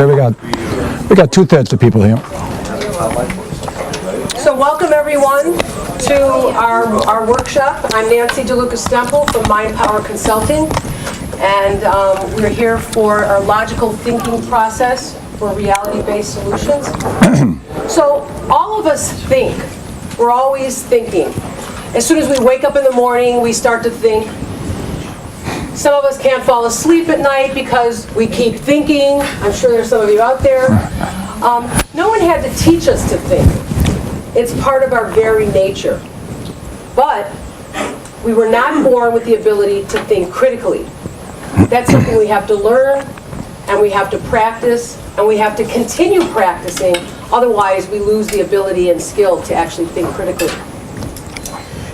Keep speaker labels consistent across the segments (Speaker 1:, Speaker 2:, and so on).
Speaker 1: Okay, we got 2/3 of people here.
Speaker 2: So welcome everyone to our workshop. I'm Nancy DeLuca-Stempel from Mind Power Consulting, and we're here for our logical thinking process for reality-based solutions. So all of us think. We're always thinking. As soon as we wake up in the morning, we start to think. Some of us can't fall asleep at night because we keep thinking. I'm sure there's some of you out there. No one had to teach us to think. It's part of our very nature. But we were not born with the ability to think critically. That's something we have to learn, and we have to practice, and we have to continue practicing. Otherwise, we lose the ability and skill to actually think critically.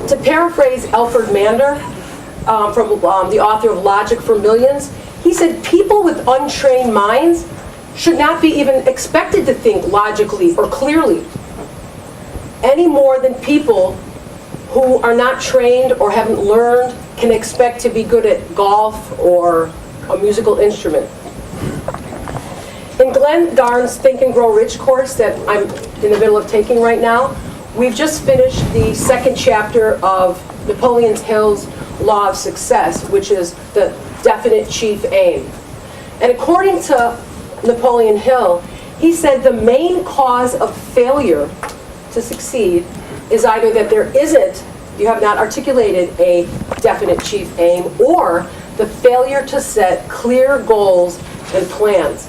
Speaker 2: To paraphrase Alfred Mander, from the author of Logic for Millions, he said, people with untrained minds should not be even expected to think logically or clearly, any more than people who are not trained or haven't learned can expect to be good at golf or a musical instrument. In Glenn Darn's Think and Grow Rich course that I'm in the middle of taking right now, we've just finished the second chapter of Napoleon Hill's Law of Success, which is the definite chief aim. And according to Napoleon Hill, he said the main cause of failure to succeed is either that you have not articulated a definite chief aim, or the failure to set clear goals and plans.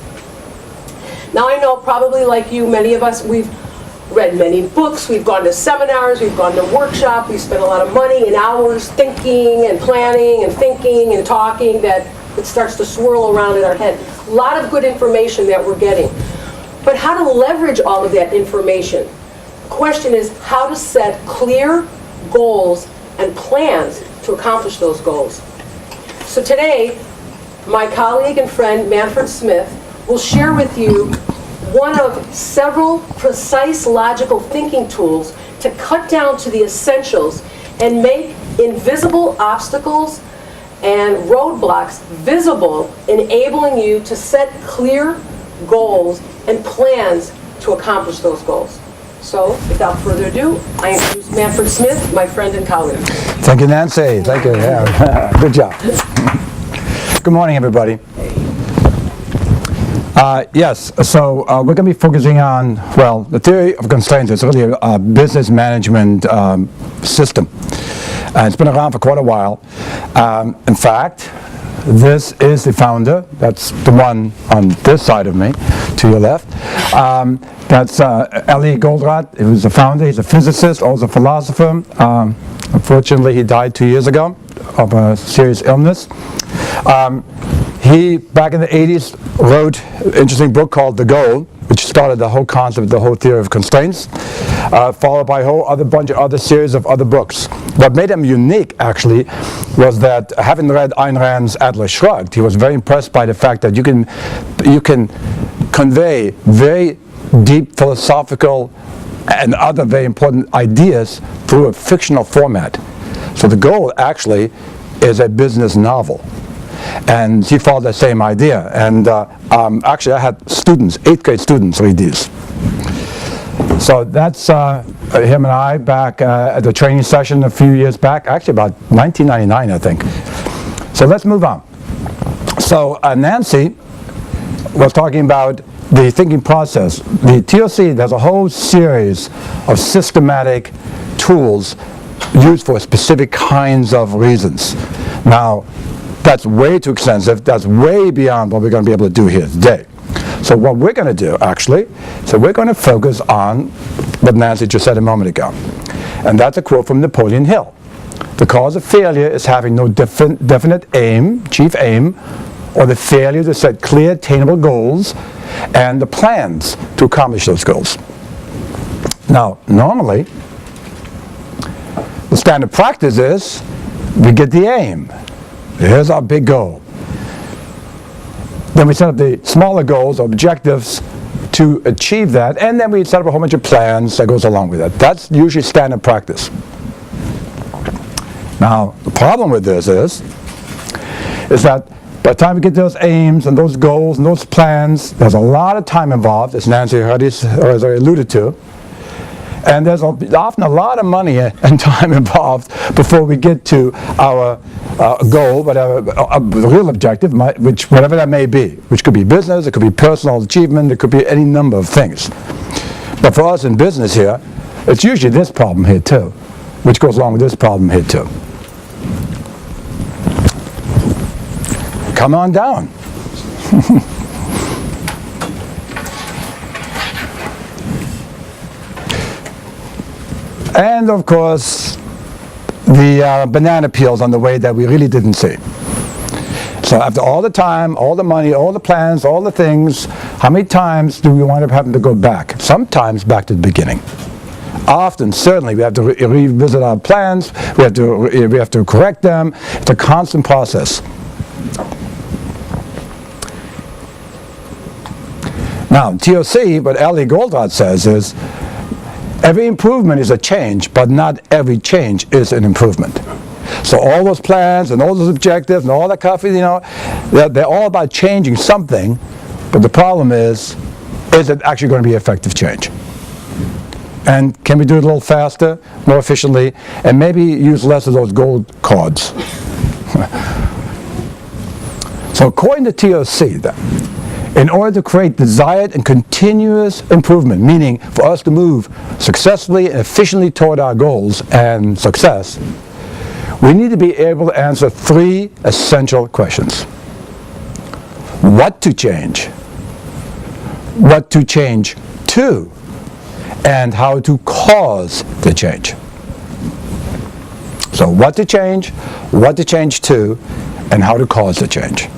Speaker 2: Now I know, probably like you, many of us, we've read many books, we've gone to seminars, we've gone to workshops, we've spent a lot of money and hours thinking and planning and thinking and talking that it starts to swirl around in our head. A lot of good information that we're getting. But how to leverage all of that information? The question is how to set clear goals and plans to accomplish those goals. So today, my colleague and friend Manfred Smith will share with you one of several precise logical thinking tools to cut down to the essentials and make invisible obstacles and roadblocks visible, enabling you to set clear goals and plans to accomplish those goals. So, without further ado, I introduce Manfred Smith, my friend and colleague.
Speaker 1: Thank you, Nancy. Thank you. Yeah. Good job. Good morning, everybody. Yes, so we're going to be focusing on, well, the theory of constraints is really a business management system. It's been around for quite a while. In fact, this is the founder. That's the one on this side of me, to your left. That's Elliot Gould Rod. He was the founder. He's a physicist, also a philosopher. Unfortunately, he died 2 years ago of a serious illness. He, back in the 80s, wrote an interesting book called The Goal, which started the whole concept, the whole theory of constraints, followed by a whole bunch of other series of other books. What made him unique, actually, was that, having read Ayn Rand's Atlas Shrugged, he was very impressed by the fact that you can convey very deep philosophical and other very important ideas through a fictional format. So The Goal, actually, is a business novel. And he followed the same idea. And actually, I had students, 8th grade students, read these. So that's him and I back at the training session a few years back, actually about 1999, I think. So let's move on. So Nancy was talking about the thinking process. The TOC, there's a whole series of systematic tools used for specific kinds of reasons. Now, that's way too extensive. That's way beyond what we're going to be able to do here today. So what we're going to do, actually, so we're going to focus on what Nancy just said a moment ago. And that's a quote from Napoleon Hill. The cause of failure is having no definite aim, chief aim, or the failure to set clear, attainable goals and the plans to accomplish those goals. Now, normally, the standard practice is we get the aim. Here's our big goal. Then we set up the smaller goals or objectives to achieve that, and then we set up a whole bunch of plans that goes along with that. That's usually standard practice. Now, the problem with this is that By the time we get those aims and those goals and those plans, there's a lot of time involved, as Nancy has already alluded to. And there's often a lot of money and time involved before we get to our goal, whatever, the real objective, whatever that may be, which could be business, it could be personal achievement, it could be any number of things. But for us in business here, it's usually this problem here too, which goes along with this problem here too. Come on down. And of course, the banana peels on the way that we really didn't see. So after all the time, all the money, all the plans, all the things, how many times do we wind up having to go back? Sometimes back to the beginning. Often, certainly, we have to revisit our plans, we have to correct them. It's a constant process. Now, TOC, what Elliot Gould Rod says is, every improvement is a change, but not every change is an improvement. So all those plans and all those objectives and all that coffee, you know, they're all about changing something, but the problem is it actually going to be effective change? And can we do it a little faster, more efficiently, and maybe use less of those gold cards? So according to TOC, then, in order to create desired and continuous improvement, meaning for us to move successfully and efficiently toward our goals and success, we need to be able to answer three essential questions. What to change? What to change to? And how to cause the change. So what to change to, and how to cause the change.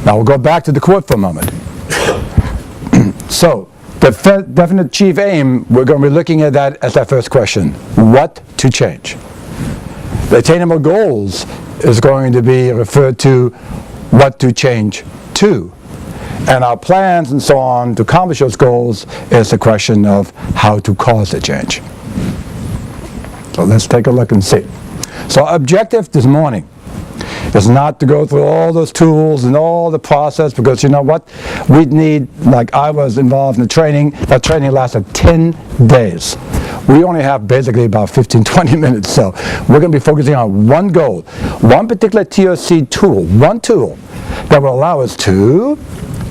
Speaker 1: Now we'll go back to the quote for a moment. So, the definite chief aim, we're going to be looking at that as that first question. What to change? The attainable goals is going to be referred to what to change to. And our plans and so on to accomplish those goals is the question of how to cause the change. So let's take a look and see. So our objective this morning is not to go through all those tools and all the process, because you know what? We'd need, like I was involved in the training, that training lasted 10 days. We only have basically about 15-20 minutes, so we're going to be focusing on one goal, one particular TOC tool, one tool that will allow us to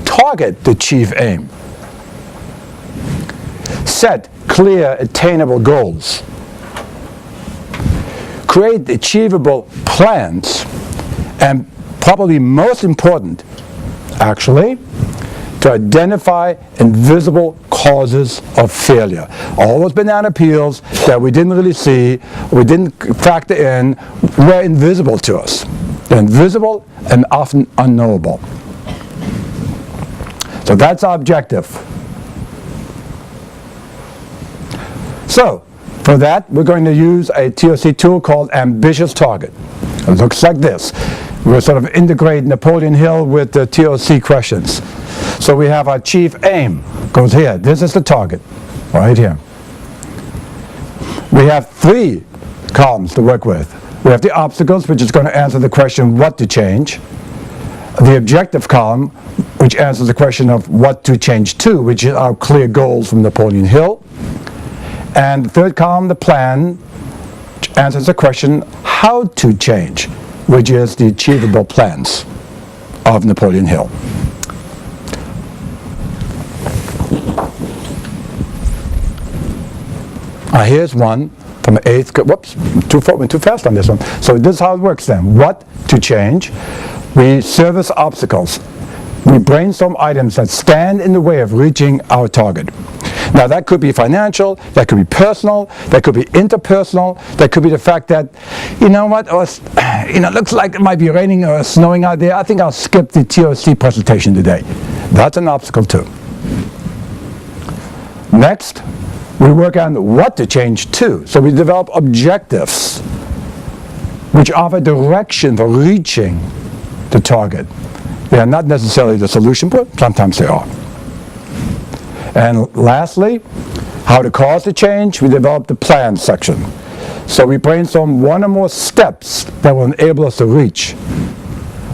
Speaker 1: target the chief aim, set clear, attainable goals, create achievable plans, and probably most important, actually, to identify invisible causes of failure. All those banana peels that we didn't really see, we didn't factor in, were invisible to us. They're invisible and often unknowable. So that's our objective. So, for that, we're going to use a TOC tool called Ambitious Target. It looks like this. We'll sort of integrate Napoleon Hill with the TOC questions. So we have our chief aim, goes here. This is the target, right here. We have three columns to work with. We have the obstacles, which is going to answer the question, what to change. The objective column, which answers the question of what to change to, which is our clear goals from Napoleon Hill. And the third column, the plan, which answers the question, how to change, which is the achievable plans of Napoleon Hill. Here's one from 8th grade. Whoops, went too fast on this one. So this is how it works then. What to change? We service obstacles. We brainstorm items that stand in the way of reaching our target. Now that could be financial, that could be personal, that could be interpersonal, that could be the fact that, you know what, it looks like it might be raining or snowing out there. I think I'll skip the TOC presentation today. That's an obstacle too. Next, we work on what to change to. So we develop objectives which offer direction for reaching the target. They are not necessarily the solution, but sometimes they are. And lastly, how to cause the change, we develop the plan section. So we brainstorm one or more steps that will enable us to reach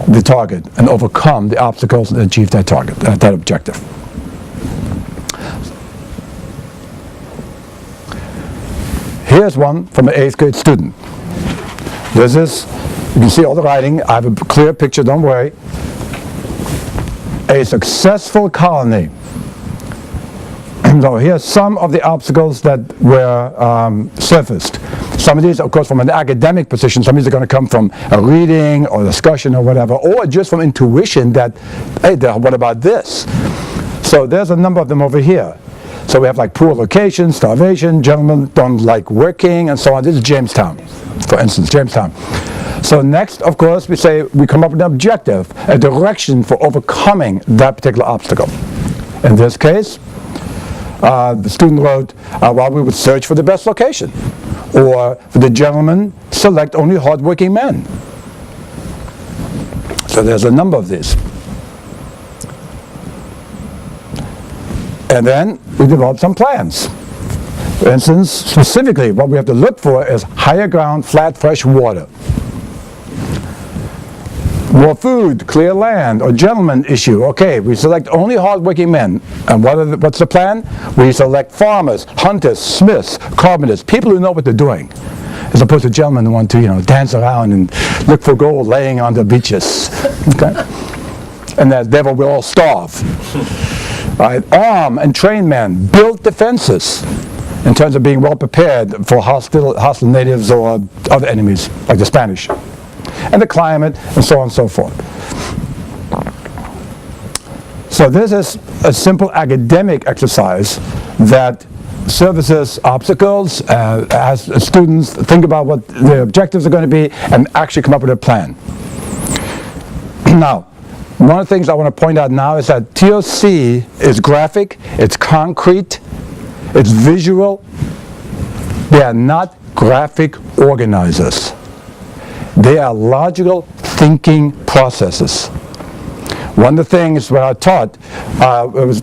Speaker 1: the target and overcome the obstacles and achieve that target, that objective. Here's one from an 8th grade student. This is, you can see all the writing. I have a clear picture, don't worry. A successful colony. So here's some of the obstacles that were surfaced. Some of these, of course, from an academic position. Some of these are going to come from a reading or discussion or whatever, or just from intuition that, hey, what about this? So there's a number of them over here. So we have like poor location, starvation, gentlemen don't like working, and so on. This is Jamestown, for instance, Jamestown. So next, of course, we come up with an objective, a direction for overcoming that particular obstacle. In this case, the student wrote, while we would search for the best location, or for the gentleman, select only hardworking men. So there's a number of these. And then we developed some plans. For instance, specifically, what we have to look for is higher ground, flat, fresh water. More food, clear land, or gentleman issue. Okay, we select only hardworking men. And what's the plan? We select farmers, hunters, smiths, carpenters, people who know what they're doing, as opposed to gentlemen who want to, dance around and look for gold laying on the beaches. Okay? And that therefore we'll all starve. Right? Arm and train men, build defenses in terms of being well prepared for hostile natives or other enemies, like the Spanish. And the climate, and so on and so forth. So this is a simple academic exercise that services obstacles as students think about what their objectives are going to be and actually come up with a plan. Now, one of the things I want to point out now is that TOC is graphic, it's concrete, it's visual. They are not graphic organizers. They are logical thinking processes. One of the things when I taught,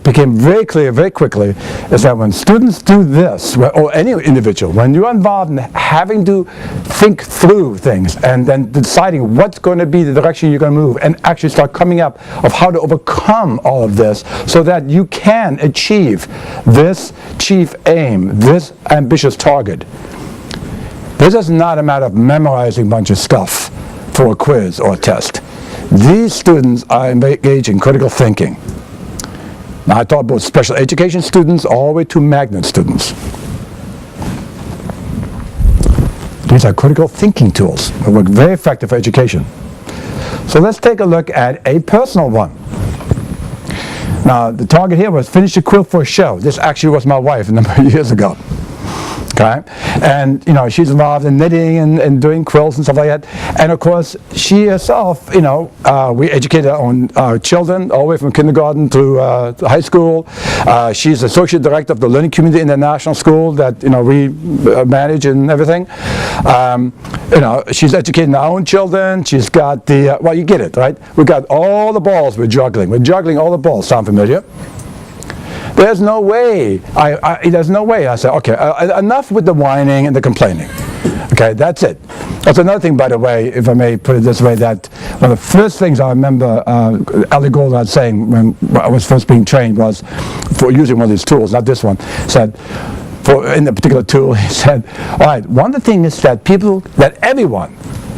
Speaker 1: became very clear very quickly, is that when students do this, or any individual, when you're involved in having to think through things and then deciding what's going to be the direction you're going to move and actually start coming up of how to overcome all of this so that you can achieve this chief aim, this ambitious target. This is not a matter of memorizing a bunch of stuff for a quiz or a test. These students are engaged in critical thinking. Now I taught both special education students all the way to magnet students. These are critical thinking tools that work very effective for education. So let's take a look at a personal one. Now the target here was finish a quilt for a show. This actually was my wife a number of years ago. Okay? And she's involved in knitting and doing quilts and stuff like that. And of course, she herself, we educated our children all the way from kindergarten to high school. She's associate director of the Learning Community International School that we manage and everything. She's educating our own children. She's got the well, you get it, right? We got all the balls we're juggling. We're juggling all the balls. Sound familiar? There's no way. There's no way. I said, okay, enough with the whining and the complaining. Okay, that's it. That's another thing, by the way, if I may put it this way, that one of the first things I remember Elliot Gould Rod saying when I was first being trained was, for using one of these tools, not this one, said, in a particular tool, he said, all right, one of the things is that everyone,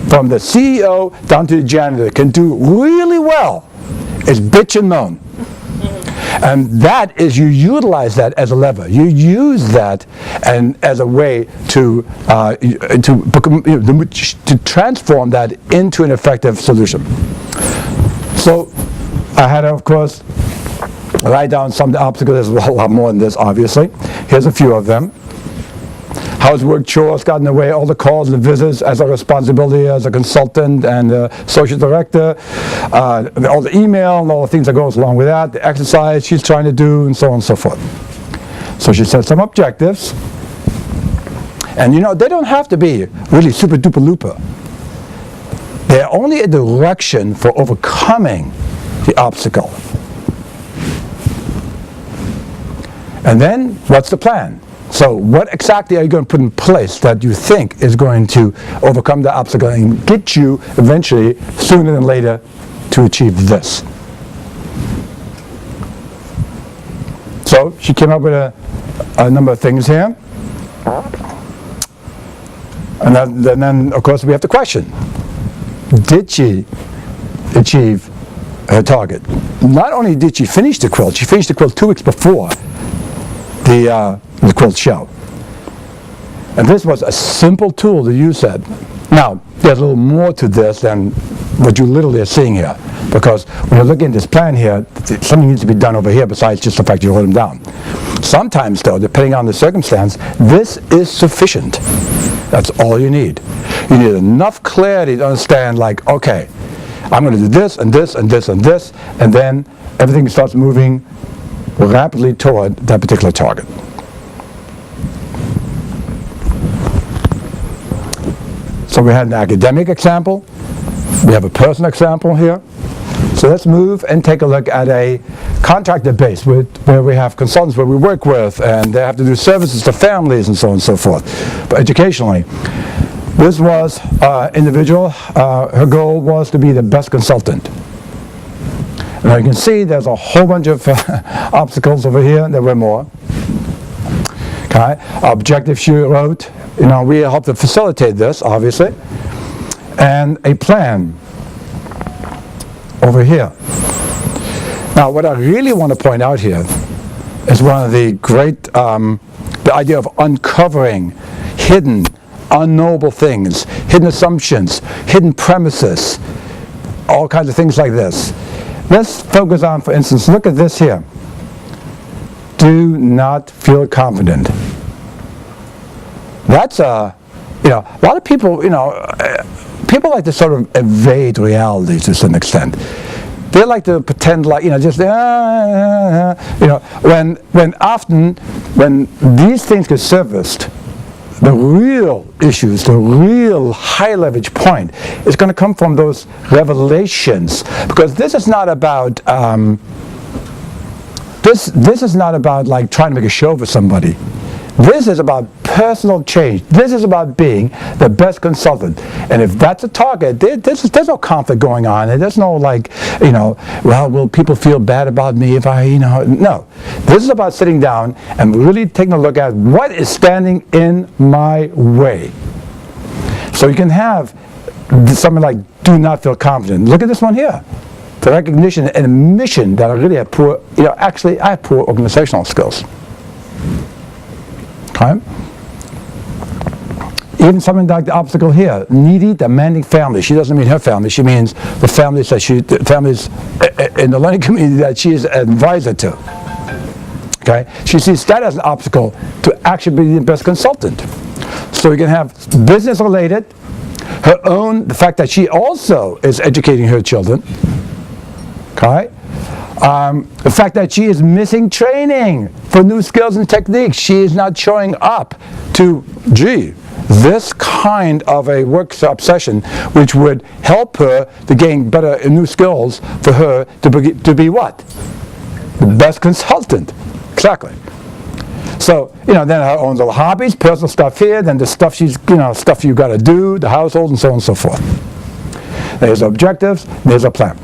Speaker 1: from the CEO down to the janitor, can do really well is bitch and moan. And that is, you utilize that as a lever. You use that and as a way to transform that into an effective solution. So I had to, of course, write down some of the obstacles. There's a lot more than this, obviously. Here's a few of them. Housework, chores got in the way, all the calls and the visits as a responsibility as a consultant and associate director, all the email and all the things that goes along with that, the exercise she's trying to do, and so on and so forth. So she set some objectives, and they don't have to be really super duper looper. They're only a direction for overcoming the obstacle. And then, what's the plan? So what exactly are you going to put in place that you think is going to overcome the obstacle and get you eventually, sooner than later, to achieve this? So she came up with a number of things here. And then, of course, we have the question. Did she achieve her target? Not only did she finish the quilt, she finished the quilt 2 weeks before the quilt show. And this was a simple tool to use that. Now, there's a little more to this than what you literally are seeing here. Because when you're looking at this plan here, something needs to be done over here besides just the fact you hold them down. Sometimes, though, depending on the circumstance, this is sufficient. That's all you need. You need enough clarity to understand, like, okay, I'm going to do this and this and this and this, and then everything starts moving rapidly toward that particular target. So we had an academic example. We have a personal example here. So let's move and take a look at a contractor base where we have consultants where we work with, and they have to do services to families and so on and so forth. But educationally, this was individual. Her goal was to be the best consultant. Now you can see there's a whole bunch of obstacles over here. There were more. Okay, objective she wrote. You know, we helped to facilitate this, obviously, and a plan over here. Now, what I really want to point out here is one of the great, the idea of uncovering hidden, unknowable things, hidden assumptions, hidden premises, all kinds of things like this. Let's focus on, for instance, look at this here. Do not feel confident. That's a lot of people, people like to sort of evade reality to some extent. They like to pretend like, just, when these things get surfaced, the real issues, the real high leverage point is going to come from those revelations, because this is not about, this is not about like trying to make a show for somebody. This is about personal change. This is about being the best consultant. And if that's a target, there's no conflict going on. There's no like, well, will people feel bad about me if I, No. This is about sitting down and really taking a look at what is standing in my way. So you can have something like, do not feel confident. Look at this one here. The recognition and admission that I really have poor, actually I have poor organizational skills. Okay? Even something like the obstacle here, needy, demanding family. She doesn't mean her family. She means the families in the learning community that she is an advisor to. Okay? She sees that as an obstacle to actually be the best consultant. So you can have business related, the fact that she also is educating her children. Okay? The fact that she is missing training for new skills and techniques. She is not showing up to, this kind of a workshop session which would help her to gain better new skills for her to be what? The best consultant. Exactly. So, then her own little hobbies, personal stuff here, then the stuff stuff you got to do, the household, and so on and so forth. There's objectives, there's a plan.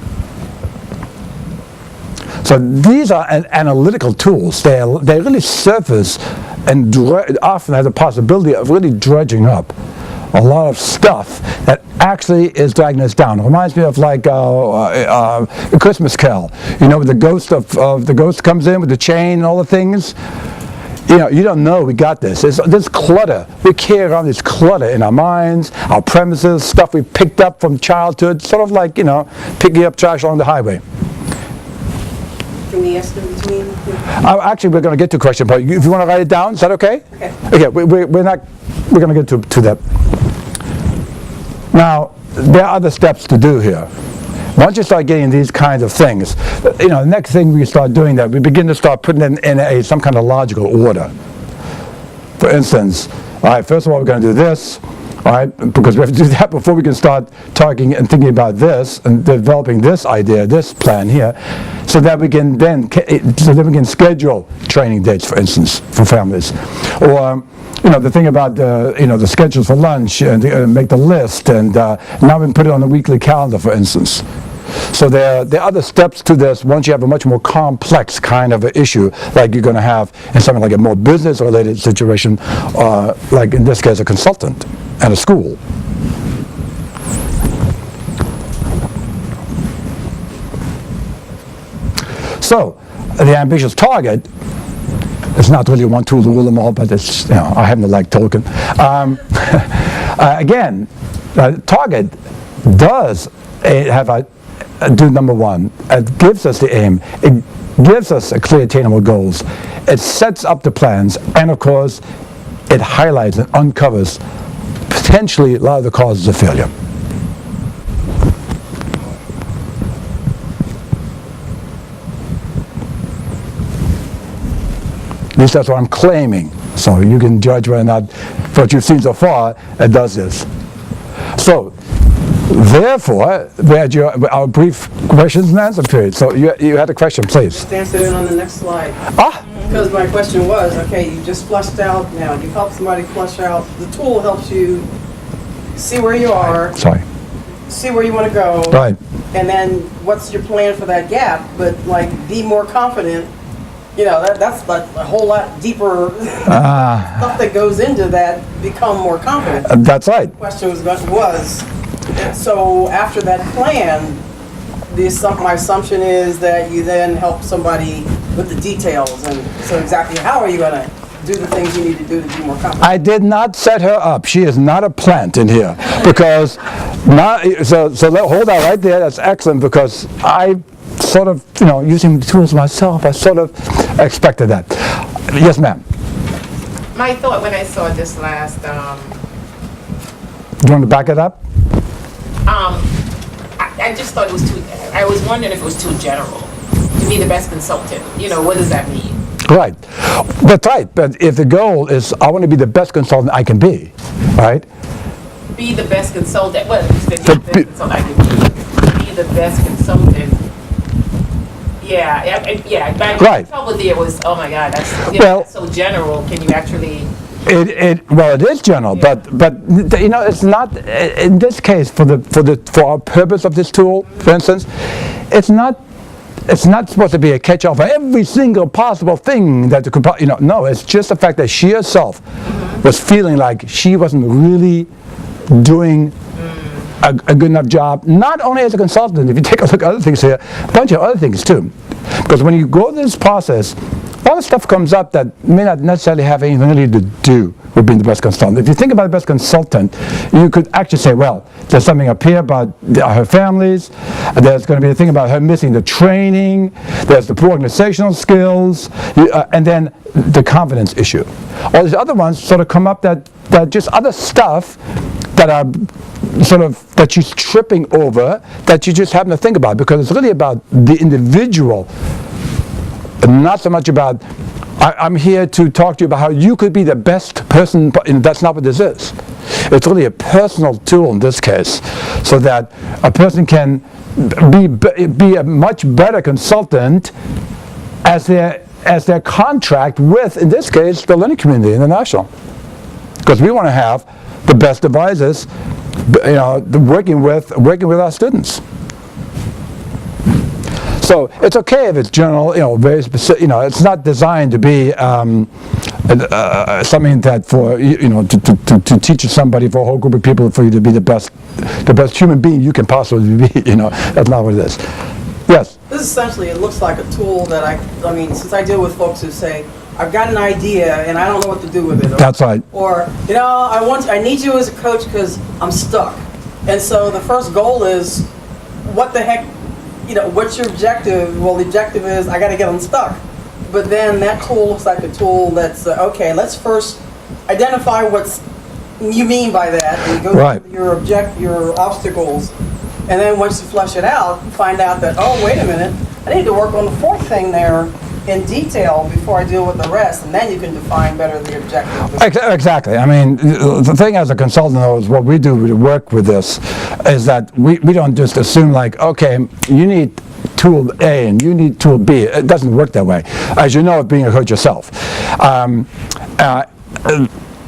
Speaker 1: So these are analytical tools. They really surface and often have the possibility of really dredging up a lot of stuff that actually is dragging us down. It reminds me of like a Christmas Carol. The ghost of the ghost comes in with the chain and all the things. You don't know we got this. This clutter. We carry around this clutter in our minds, our premises, stuff we picked up from childhood, sort of like, picking up trash along the highway.
Speaker 2: Can we ask them between?
Speaker 1: Actually, we're going to get to a question, but if you want to write it down, is that okay?
Speaker 2: Okay.
Speaker 1: Okay, we're going to get to that. Now, there are other steps to do here. Once you start getting these kinds of things, the next thing we start doing that, we begin to start putting it in some kind of logical order. For instance, all right, first of all, we're going to do this. all right? Because we have to do that before we can start talking and thinking about this and developing this idea, this plan here, so that we can then schedule training dates, for instance, for families, or the thing about the schedules for lunch and make the list, and now we can put it on the weekly calendar, for instance. So there are other steps to this once you have a much more complex kind of an issue, like you're going to have in something like a more business-related situation, like in this case a consultant at a school. So the ambitious target is not really one tool to rule them all, but it's, I happen to like Tolkien. Again, target does do number one. It gives us the aim. It gives us a clear attainable goals. It sets up the plans, and of course, it highlights and uncovers potentially a lot of the causes of failure. At least that's what I'm claiming. So you can judge whether or not what you've seen so far, it does this. So, therefore, we had our brief questions and answer period. So you had a question, please.
Speaker 3: Just answer it on the next slide.
Speaker 1: Ah!
Speaker 3: Because my question was, okay, you just flushed out now. You help somebody flush out. The tool helps you see where you are,
Speaker 1: Sorry.
Speaker 3: see where you want to go,
Speaker 1: Right.
Speaker 3: and then what's your plan for that gap. But like, be more confident. That's like a whole lot deeper stuff that goes into that. Become more confident.
Speaker 1: That's right.
Speaker 3: The question was, so after that plan, my assumption is that you then help somebody with the details, and so exactly how are you going to do the things you need to do to be more confident?
Speaker 1: I did not set her up. She is not a plant in here, because hold that right there. That's excellent, because I sort of, using the tools myself, I sort of expected that. Yes, ma'am.
Speaker 4: My thought when I saw this last,
Speaker 1: You want to back it up?
Speaker 4: I just thought it was too, I was wondering if it was too general. To be the best consultant, what does that mean?
Speaker 1: Right. That's right. But if the goal is, I want to be the best consultant I can be, right?
Speaker 4: Be the best consultant. Well, you said be the best consultant I can be. Be the best consultant. Yeah.
Speaker 1: Right.
Speaker 4: The trouble there was, oh my God, that's that's so general. Can you actually?
Speaker 1: It is general, but it's not in this case for our purpose of this tool, for instance. It's not supposed to be a catch-all for every single possible thing that you could. No, it's just the fact that she herself was feeling like she wasn't really doing a good enough job, not only as a consultant. If you take a look at other things here, a bunch of other things too. Because when you go through this process, a lot of stuff comes up that may not necessarily have anything really to do with being the best consultant. If you think about the best consultant, you could actually say, well, there's something up here about her families, there's going to be a thing about her missing the training, there's the poor organizational skills, and then the confidence issue. All these other ones sort of come up that just other stuff that are sort of, that she's tripping over, that you just happen to think about, because it's really about the individual, not so much about, I'm here to talk to you about how you could be the best person. That's not what this is. It's really a personal tool in this case, so that a person can be a much better consultant as their contract with, in this case, the learning community international. Because we want to have the best advisors, working with our students. So it's okay if it's general, very specific. It's not designed to be something that for to teach somebody, for a whole group of people, for you to be the best human being you can possibly be. That's not what it is. Yes.
Speaker 3: This essentially, it looks like a tool that I mean, since I deal with folks who say, I've got an idea and I don't know what to do with it.
Speaker 1: That's right.
Speaker 3: Or, I need you as a coach because I'm stuck. And so the first goal is, what the heck, what's your objective? Well, the objective is, I got to get unstuck. But then that tool looks like a tool that's, okay, let's first identify what you mean by that, and go through your obstacles. And then once you flesh it out, you find out that, oh, wait a minute, I need to work on the fourth thing there. in detail before I deal with the rest, and then you can define better the objective.
Speaker 1: Exactly. I mean, the thing as a consultant, though, is what we do to work with this is that we don't just assume like, okay, you need tool A and you need tool B. It doesn't work that way. As you know, being a coach yourself.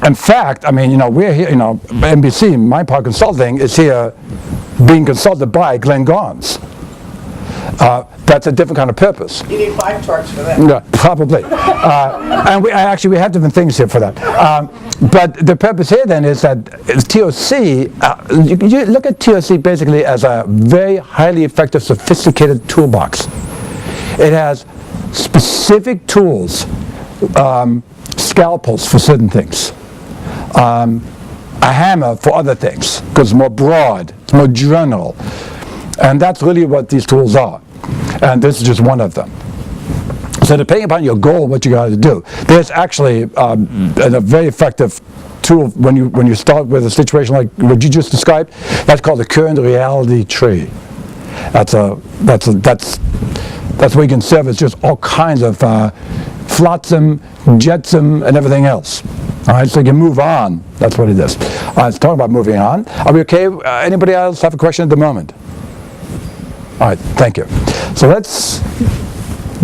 Speaker 1: In fact, I mean, we're here, NBC, Mind Power Consulting, is here being consulted by Glenn Gons. That's a different kind of purpose.
Speaker 3: You need 5 charts for that.
Speaker 1: Yeah, probably. And we have different things here for that. But the purpose here then is that TOC, you look at TOC basically as a very highly effective, sophisticated toolbox. It has specific tools, scalpels for certain things, a hammer for other things, because it's more broad, it's more general. And that's really what these tools are. And this is just one of them. So depending upon your goal, what you got to do, there's actually a very effective tool when you start with a situation like what you just described. That's called the current reality tree. That's where you can serve as just all kinds of flotsam, jetsam, and everything else. All right, so you can move on. That's what it is. Let's talk about moving on. Are we okay? Anybody else have a question at the moment? All right, thank you. So let's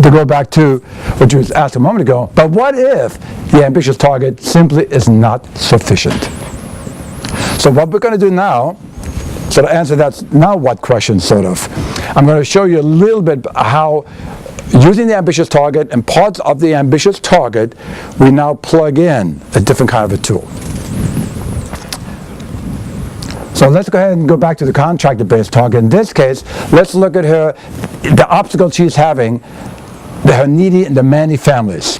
Speaker 1: go back to what you asked a moment ago. But what if the ambitious target simply is not sufficient? So what we're going to do now, so to answer that now what question, sort of, I'm going to show you a little bit how using the ambitious target and parts of the ambitious target, we now plug in a different kind of a tool. So let's go ahead and go back to the contractor-based target. In this case, let's look at the obstacle she's having, her needy and demanding families.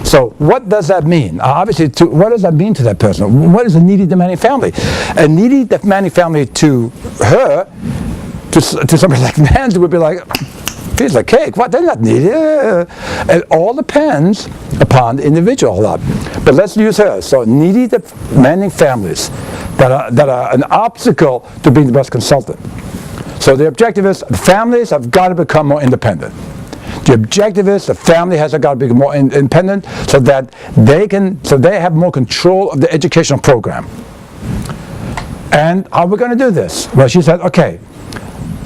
Speaker 1: So what does that mean? Obviously, what does that mean to that person? What is a needy, demanding family? A needy, demanding family to her, to somebody like Nancy would be like, piece of cake, what, they're not needy. It all depends upon the individual a lot. But let's use her. So needy, demanding families that are an obstacle to being the best consultant. So the objective is families have got to become more independent. The objective is the family has got to be more independent so that they have more control of the educational program. And how are we going to do this? Well, she said, okay,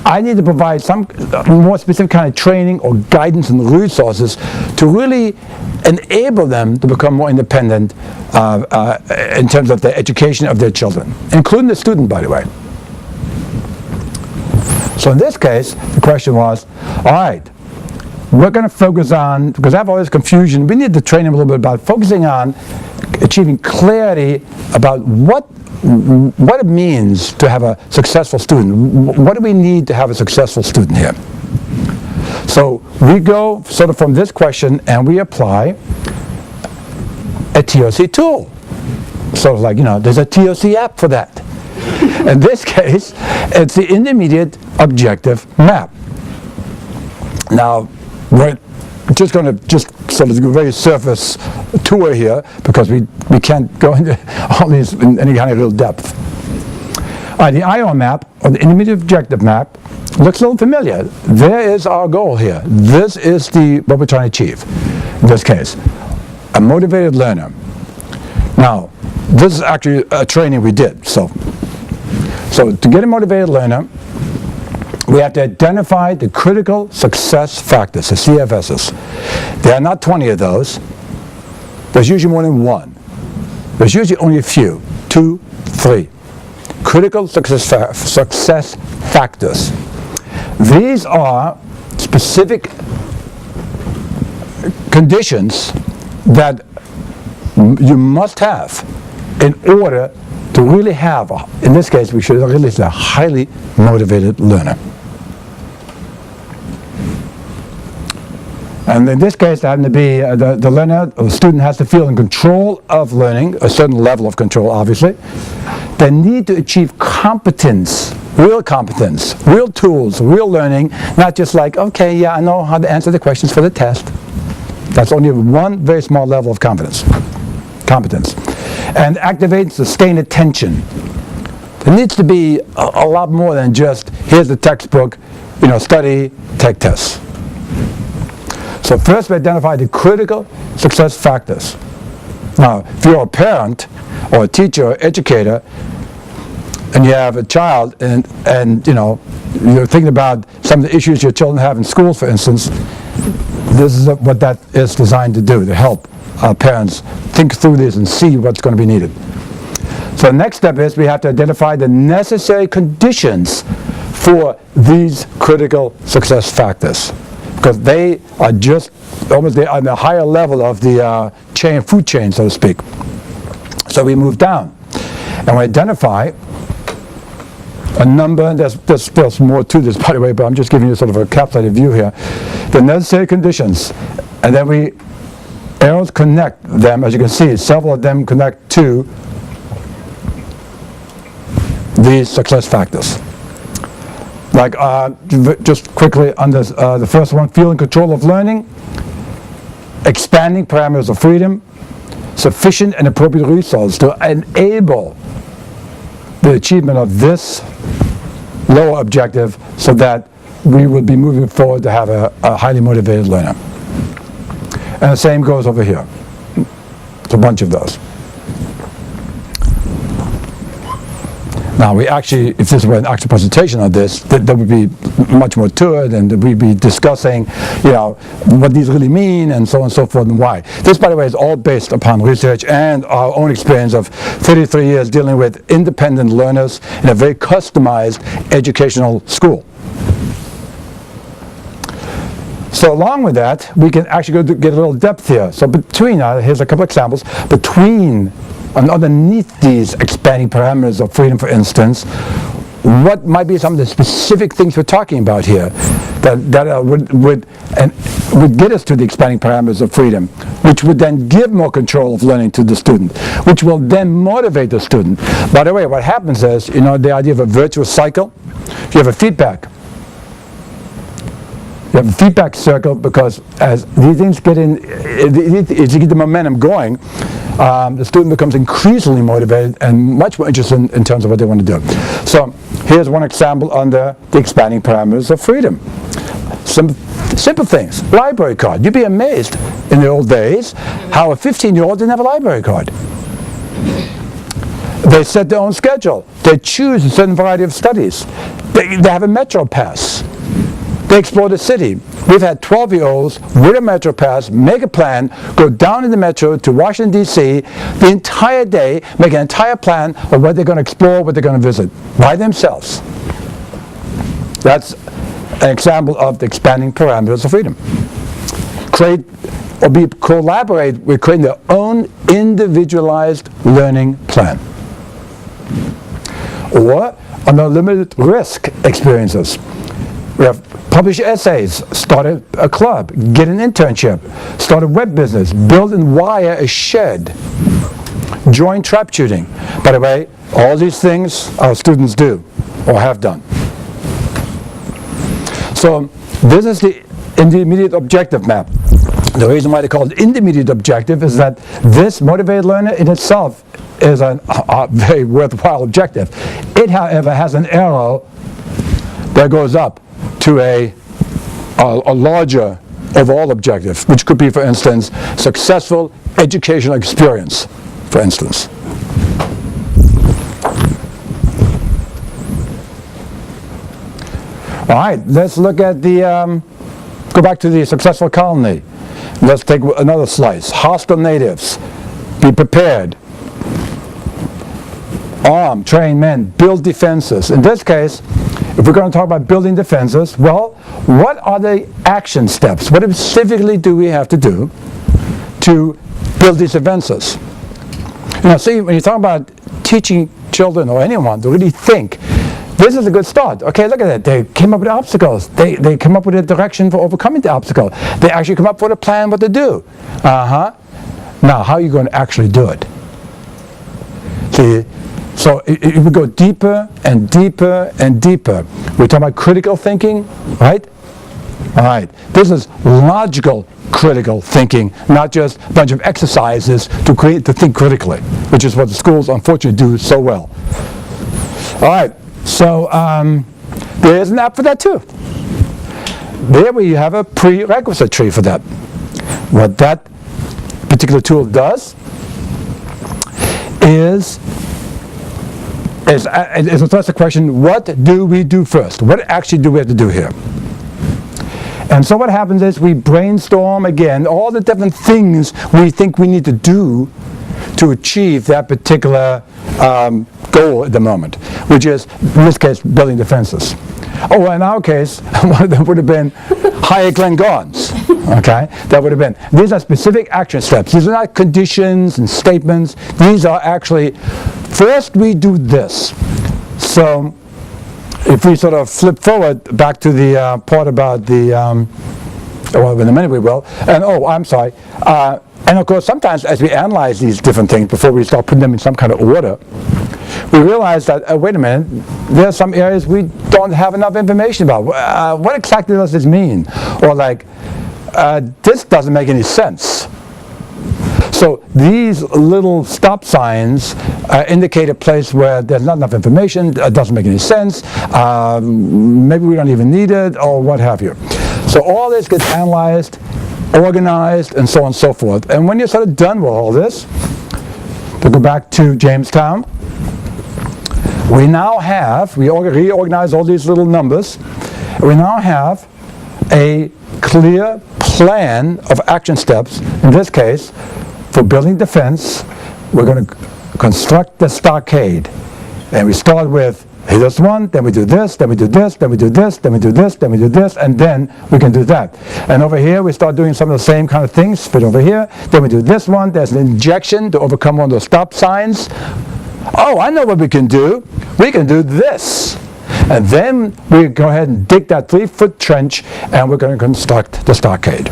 Speaker 1: I need to provide some more specific kind of training or guidance and resources to really enable them to become more independent in terms of the education of their children, including the student, by the way. So in this case, the question was, all right, we're going to focus on, because I have all this confusion, we need to train them a little bit about focusing on achieving clarity about what it means to have a successful student. What do we need to have a successful student here? So we go sort of from this question and we apply a TOC tool. Sort of like, there's a TOC app for that. In this case, it's the intermediate objective map. Now, we're just going to sort of do a very surface tour here because we can't go into all these in any kind of real depth. All right, the IO map, or the intermediate objective map, looks a little familiar. There is our goal here. This is what we're trying to achieve. In this case, a motivated learner. Now, this is actually a training we did. So to get a motivated learner, we have to identify the critical success factors, the CFSs. There are not 20 of those. There's usually more than one. There's usually only a few, 2, 3. Critical success factors. These are specific conditions that you must have in order to really have, in this case, we should really say a highly motivated learner. And in this case, there happens to be the learner, or the student has to feel in control of learning, a certain level of control, obviously. They need to achieve competence, real tools, real learning, not just like, okay, yeah, I know how to answer the questions for the test. That's only one very small level of competence. And activate and sustain attention. There needs to be a lot more than just, here's the textbook, study, take tests. So first we identify the critical success factors. Now, if you're a parent or a teacher or educator and you have a child and you know, you're thinking about some of the issues your children have in school, for instance, this is what that is designed to do, to help parents think through this and see what's going to be needed. So the next step is we have to identify the necessary conditions for these critical success factors, because they are just almost on the higher level of the food chain, so to speak. So we move down and we identify a number. There's more to this, by the way, but I'm just giving you sort of a capsulated view here. The necessary conditions, and then we arrows connect them. As you can see, several of them connect to these success factors. Like just quickly under the first one, feeling control of learning, expanding parameters of freedom, sufficient and appropriate resources to enable the achievement of this lower objective so that we would be moving forward to have a highly motivated learner. And the same goes over here. It's a bunch of those. Now we actually, if this were an actual presentation of this, there would be much more to it, and we'd be discussing, you know, what these really mean, and so on and so forth, and why. This, by the way, is all based upon research and our own experience of 33 years dealing with independent learners in a very customized educational school. So along with that, we can actually go to get a little depth here. So between, here's a couple examples, between and underneath these expanding parameters of freedom, for instance, what might be some of the specific things we're talking about here that would get us to the expanding parameters of freedom, which would then give more control of learning to the student, which will then motivate the student. By the way, what happens is, you know, the idea of a virtuous cycle, you have a feedback. You have a feedback circle, because as these things get in, as you get the momentum going, the student becomes increasingly motivated and much more interested in terms of what they want to do. So here's one example under the expanding parameters of freedom. Some simple things. Library card. You'd be amazed in the old days how a 15-year-old didn't have a library card. They set their own schedule. They choose a certain variety of studies. They have a Metro Pass. They explore the city. We've had 12-year-olds with a Metro Pass make a plan, go down in the Metro to Washington, D.C., the entire day, make an entire plan of what they're going to explore, what they're going to visit, by themselves. That's an example of the expanding parameters of freedom. Create or collaborate with creating their own individualized learning plan. Or under limited risk experiences. We have publish essays, start a club, get an internship, start a web business, build and wire a shed, join trap shooting. By the way, all these things our students do or have done. So this is the intermediate objective map. The reason why they call it intermediate objective is that this motivated learner in itself is a very worthwhile objective. It, however, has an arrow that goes up to a larger overall objective, which could be, for instance, successful educational experience, for instance. All right, let's look at the, go back to the successful colony. Let's take another slice. Hostile natives, be prepared. Arm, train men, build defenses. In this case, if we're going to talk about building defenses, well, what are the action steps? What specifically do we have to do to build these defenses? You know, see, when you talk about teaching children or anyone to really think, this is a good start. Okay, look at that. They came up with obstacles. They come up with a direction for overcoming the obstacle. They actually come up with a plan what to do. Now, how are you going to actually do it? See, so if we go deeper and deeper and deeper, we're talking about critical thinking, right? All right. This is logical critical thinking, not just a bunch of exercises to think critically, which is what the schools unfortunately do so well. All right. So there is an app for that too. there we have a prerequisite tree for that. What that particular tool does is first the question, what do we do first? What actually do we have to do here? And so what happens is we brainstorm again all the different things we think we need to do to achieve that particular goal at the moment, which is, in this case, building defenses. Oh, well, in our case, one of them would have been hire Glenn Gons. Okay, that would have been. These are specific action steps. These are not conditions and statements. These are actually, first we do this. So, if we sort of flip forward back to the part about the, well, in a minute we will. And I'm sorry. And of course, sometimes as we analyze these different things before we start putting them in some kind of order, we realize that, wait a minute, there are some areas we don't have enough information about. What exactly does this mean? Or like, this doesn't make any sense. So these little stop signs indicate a place where there's not enough information, it doesn't make any sense, maybe we don't even need it, or what have you. So all this gets analyzed, organized, and so on and so forth. And when you're sort of done with all this, to go back to Jamestown, we now have, we reorganize all these little numbers, we now have a clear plan of action steps. In this case, for building defense, we're going to construct the stockade. And we start with this one, then we do this, then we do this, then we do this, then we do this, then we do this, and then we can do that. And over here, we start doing some of the same kind of things, but over here, then we do this one, there's an injection to overcome one of those stop signs. Oh, I know what we can do. We can do this. And then we go ahead and dig that 3-foot trench, and we're going to construct the stockade.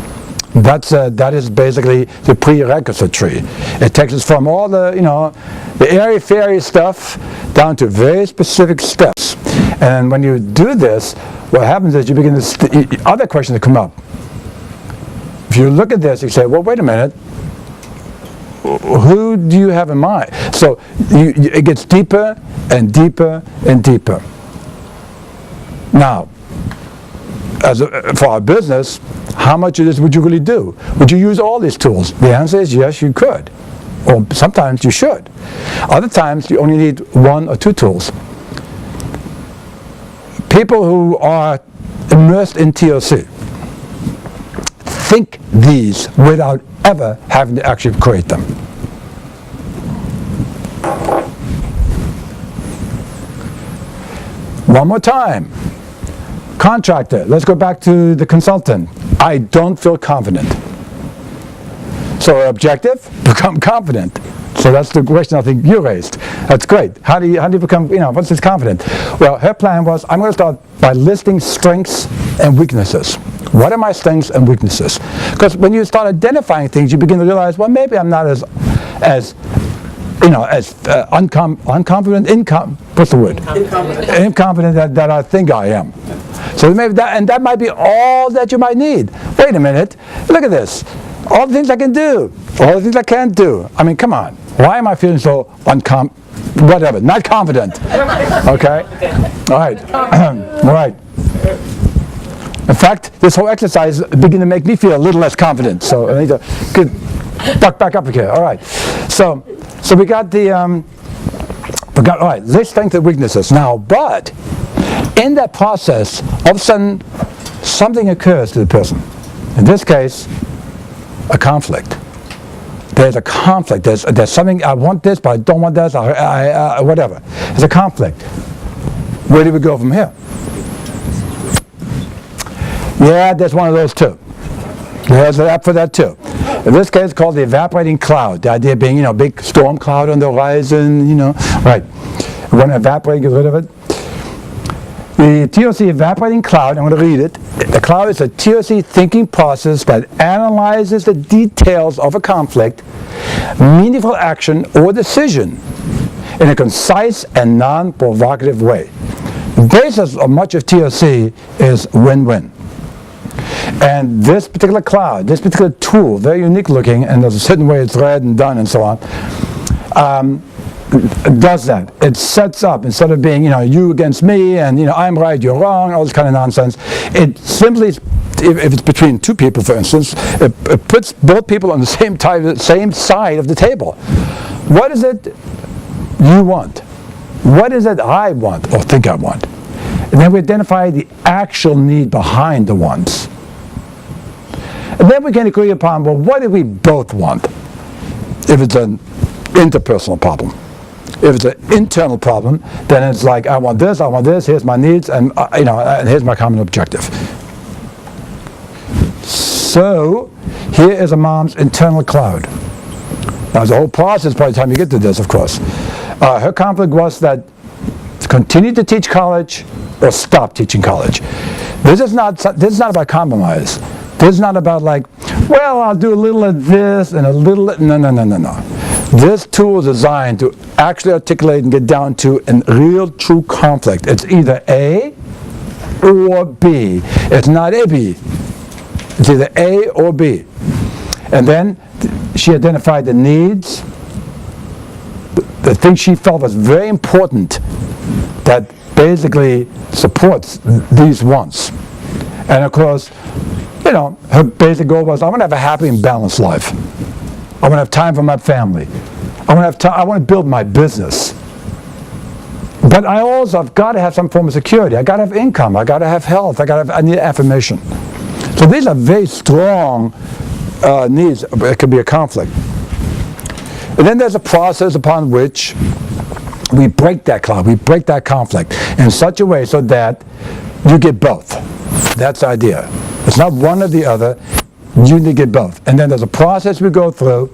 Speaker 1: That is basically the prerequisite tree. It takes us from all the, the airy-fairy stuff down to very specific steps. And when you do this, what happens is you begin to, other questions that come up. If you look at this, you say, well, wait a minute. Who do you have in mind? So it gets deeper and deeper and deeper. Now, for our business, how much of this would you really do? Would you use all these tools? The answer is yes, you could. Or sometimes you should. Other times you only need 1 or 2 tools. People who are immersed in TOC think these without ever having to actually create them. One more time. Contractor, let's go back to the consultant. I don't feel confident. So objective, become confident. So that's the question I think you raised. That's great. How do you become, what's this confident? Well, her plan was, I'm going to start by listing strengths and weaknesses. What are my strengths and weaknesses? Because when you start identifying things, you begin to realize, well, maybe I'm not as unconfident, what's the word? Incompetent that I think I am. So maybe that might be all that you might need. Wait a minute, look at this. All the things I can do, all the things I can't do. I mean, come on. Why am I feeling so not confident? Okay? All right. All right. In fact, this whole exercise is beginning to make me feel a little less confident. So I need to duck back up here. All right. So we got the, all right, let's strengths and weaknesses. Now, but in that process, all of a sudden, something occurs to the person. In this case, a conflict. There's a conflict. There's something, I want this, but I don't want this, whatever. There's a conflict. Where do we go from here? Yeah, there's one of those too. There's an app for that too. In this case, it's called the Evaporating Cloud. The idea being, big storm cloud on the horizon, right. We want to evaporate, get rid of it. The TOC Evaporating Cloud, I'm going to read it. The cloud is a TOC thinking process that analyzes the details of a conflict, meaningful action, or decision in a concise and non-provocative way. The basis of much of TOC is win-win. And this particular cloud, this particular tool, very unique looking, and there's a certain way it's read and done and so on, does that. It sets up, instead of being, you against me, and I'm right, you're wrong, all this kind of nonsense, it simply if it's between two people, for instance, it puts both people on the same side of the table. What is it you want? What is it I want or think I want? And then we identify the actual need behind the wants. And then we can agree upon, well, what do we both want? If it's an interpersonal problem. If it's an internal problem, then it's like, I want this, here's my needs, and and here's my common objective. So, here is a mom's internal cloud. Now, there's a whole process by the time you get to this, of course. Her conflict was that continue to teach college or stop teaching college. This is not about compromise. This is not about like, well, I'll do a little of this and a little, no. This tool is designed to actually articulate and get down to a real true conflict. It's either A or B. It's not A, B. It's either A or B. And then she identified the needs, the thing she felt was very important that basically supports these wants. And of course, her basic goal was, I want to have a happy and balanced life. I want to have time for my family. I want to build my business. But I also have got to have some form of security. I got to have income. I got to have health. I need affirmation. So these are very strong needs. It could be a conflict. And then there's a process upon which we break that cloud, we break that conflict in such a way so that you get both. That's the idea. It's not one or the other. You need to get both. And then there's a process we go through,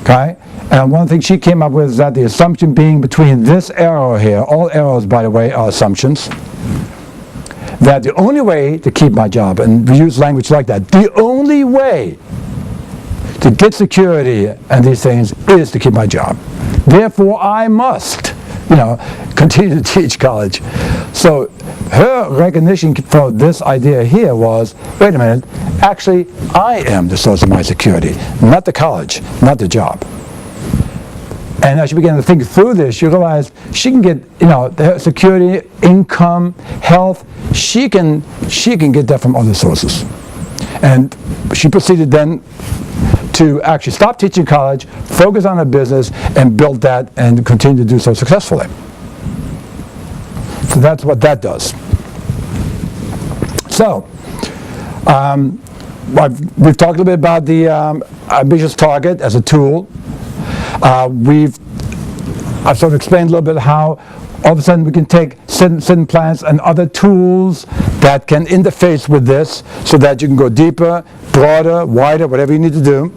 Speaker 1: okay? And one thing she came up with is that the assumption being between this arrow here, all arrows, by the way, are assumptions, that the only way to keep my job, and we use language like that, the only way to get security and these things is to keep my job. Therefore, I must, continue to teach college. So her recognition for this idea here was, wait a minute, actually, I am the source of my security, not the college, not the job. And as she began to think through this, she realized she can get, the security, income, health, she can get that from other sources. And she proceeded then to actually stop teaching college, focus on her business, and build that and continue to do so successfully. So that's what that does. So, we've talked a little bit about the ambitious target as a tool. I've sort of explained a little bit how all of a sudden we can take certain plans and other tools that can interface with this so that you can go deeper, broader, wider, whatever you need to do.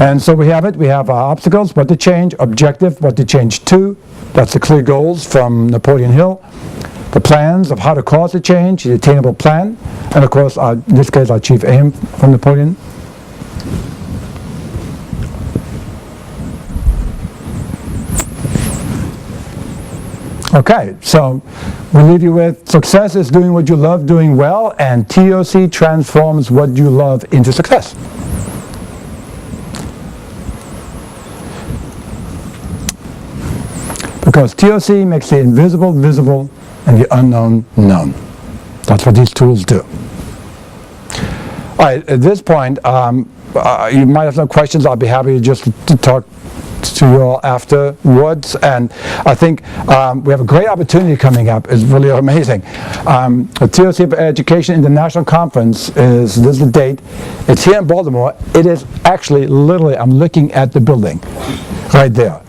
Speaker 1: And so we have it. We have our obstacles, what to change, objective, what to change to. That's the clear goals from Napoleon Hill. The plans of how to cause the change, the attainable plan. And of course, in this case, our chief aim from Napoleon. Okay, so we leave you with success is doing what you love doing well, and TOC transforms what you love into success. Because TOC makes the invisible visible and the unknown known. That's what these tools do. All right, at this point, you might have some questions. I'll be happy just to talk to you all afterwards, and I think we have a great opportunity coming up. It's really amazing. The TOC for Education International Conference this is the date. It's here in Baltimore. It is actually literally, I'm looking at the building right there.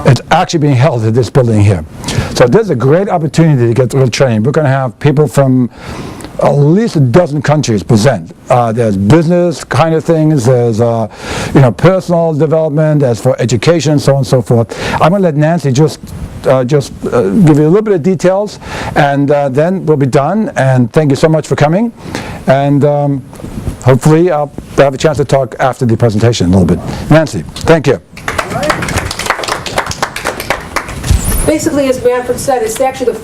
Speaker 1: It's actually being held at this building here. So there's a great opportunity to get real training. We're going to have people from at least a dozen countries present. There's business kind of things, there's personal development, there's for education, so on and so forth. I'm going to let Nancy just give you a little bit of details, and then we'll be done. And thank you so much for coming. And hopefully I'll have a chance to talk after the presentation a little bit. Nancy, thank you.
Speaker 2: Basically, as Manfred said, it's actually the